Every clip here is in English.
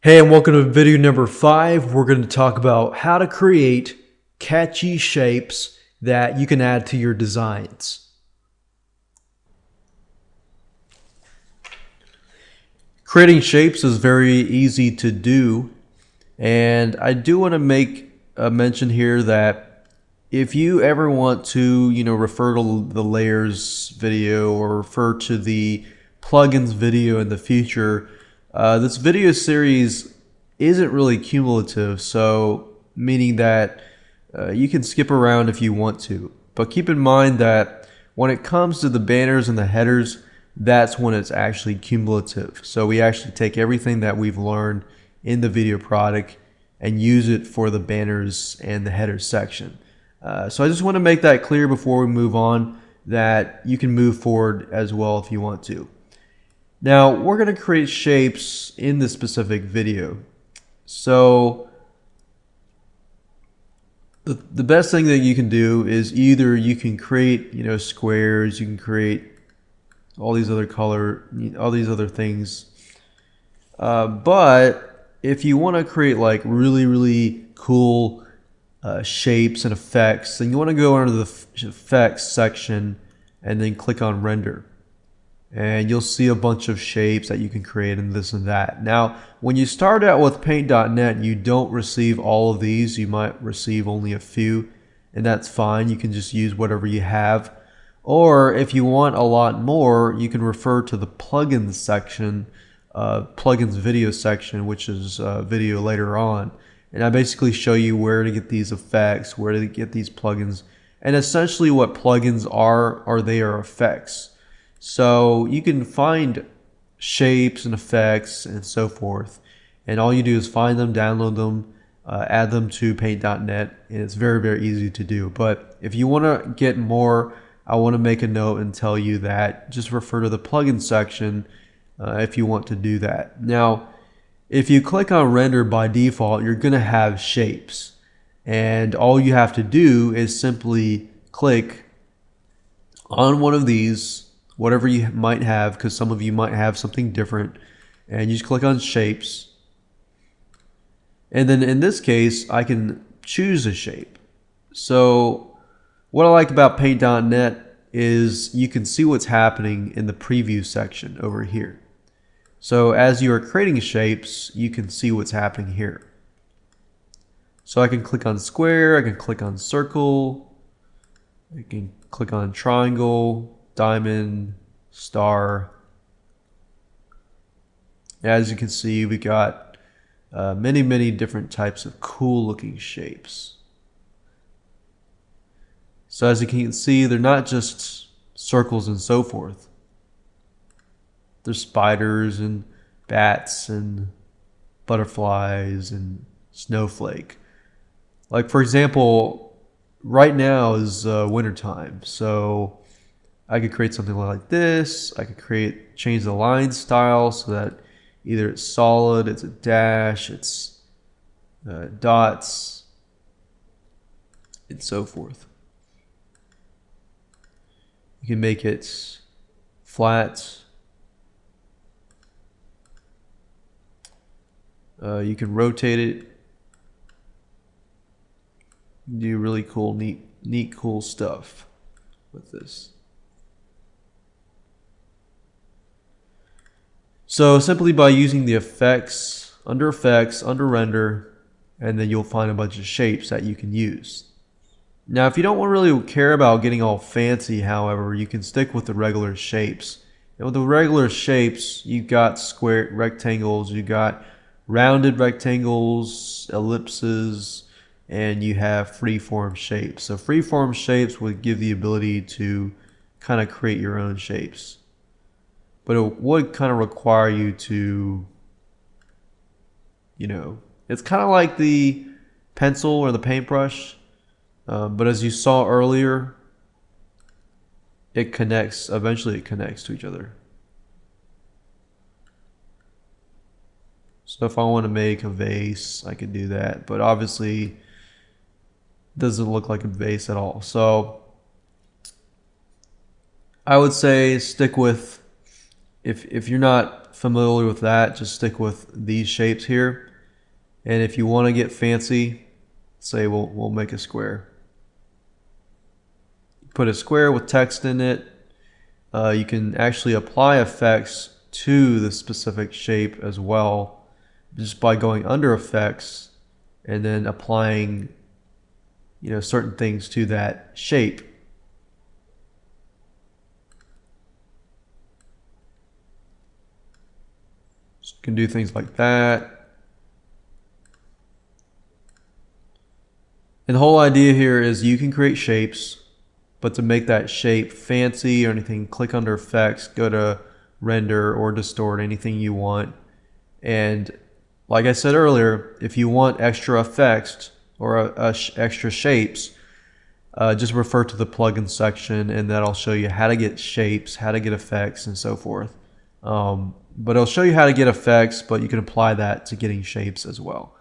Hey, and welcome to video number 5. We're going to talk about how to create catchy shapes that you can add to your designs. Creating shapes is very easy to do, and I do want to make a mention here that if you ever want to, refer to the layers video or refer to the plugins video in the future, this video series isn't really cumulative, so meaning that you can skip around if you want to. But keep in mind that when it comes to the banners and the headers, that's when it's actually cumulative. So we actually take everything that we've learned in the video product and use it for the banners and the headers section. So I just want to make that clear before we move on, that you can move forward as well if you want to. Now we're going to create shapes in this specific video. So the best thing that you can do is either you can create squares, you can create all these other things, but if you want to create like really cool shapes and effects, then you want to go under the effects section and then click on render, and you'll see a bunch of shapes that you can create and this and that. Now when you start out with paint.net, you don't receive all of these. You might receive only a few, and that's fine. You can just use whatever you have. Or if you want a lot more, you can refer to the plugins section, plugins video section, which is video later on. And I basically show you where to get these effects, where to get these plugins. And essentially what plugins are they are effects. So you can find shapes and effects and so forth. And all you do is find them, download them, add them to paint.net. And it's very easy to do. But if you want to get more, I want to make a note and tell you that just refer to the plugin section if you want to do that. Now, if you click on render, by default, you're going to have shapes. And all you have to do is simply click on one of these, whatever you might have, because some of you might have something different. And you just click on shapes. And then in this case, I can choose a shape. So what I like about paint.net is you can see what's happening in the preview section over here. So as you are creating shapes, you can see what's happening here. So I can click on square, I can click on circle, I can click on triangle, diamond, star. As you can see, we got many different types of cool looking shapes. So as you can see, they're not just circles and so forth. There's spiders and bats and butterflies and snowflake. Like for example, right now is winter time, so I could create something like this. I could change the line style so that either it's solid, it's a dash, it's dots, and so forth. You can make it flat. You can rotate it. Do really cool, neat, cool stuff with this. So simply by using the effects, under render, and then you'll find a bunch of shapes that you can use. Now, if you don't really care about getting all fancy, however, you can stick with the regular shapes. And with the regular shapes, you've got square rectangles, you got rounded rectangles, ellipses, and you have freeform shapes. So freeform shapes would give the ability to kind of create your own shapes. But it would kind of require you to, it's kind of like the pencil or the paintbrush. But as you saw earlier, eventually it connects to each other. So if I want to make a vase, I could do that, but obviously it doesn't look like a vase at all. So I would say stick with, if you're not familiar with that, just stick with these shapes here. And if you want to get fancy, say we'll make a square. Put a square with text in it. You can actually apply effects to the specific shape as well, just by going under effects and then applying, certain things to that shape. So you can do things like that. And the whole idea here is you can create shapes, but to make that shape fancy or anything, click under effects, go to render or distort, anything you want. And like I said earlier, if you want extra effects or extra shapes, just refer to the plugin section, and that'll show you how to get shapes, how to get effects, and so forth. But it'll show you how to get effects, but you can apply that to getting shapes as well.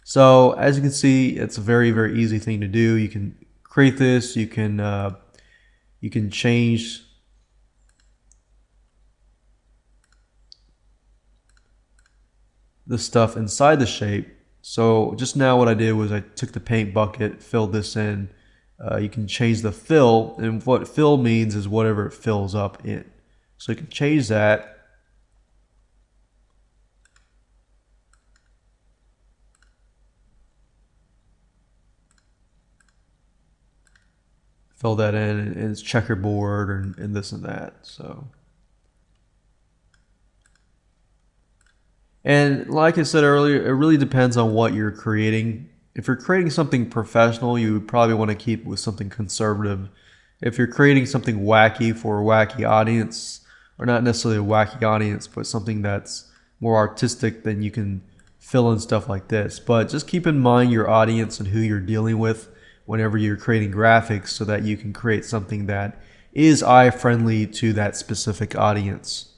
So as you can see, it's a very, very easy thing to do. You can create this. You can change the stuff inside the shape. So just now what I did was I took the paint bucket, filled this in. You can change the fill, and what fill means is whatever it fills up in. So you can change that. Fill that in, and it's checkerboard and this and that. So, and like I said earlier, it really depends on what you're creating. If you're creating something professional, you would probably want to keep with something conservative. If you're creating something wacky for a wacky audience, or not necessarily a wacky audience, but something that's more artistic, then you can fill in stuff like this. But just keep in mind your audience and who you're dealing with whenever you're creating graphics, so that you can create something that is eye friendly to that specific audience.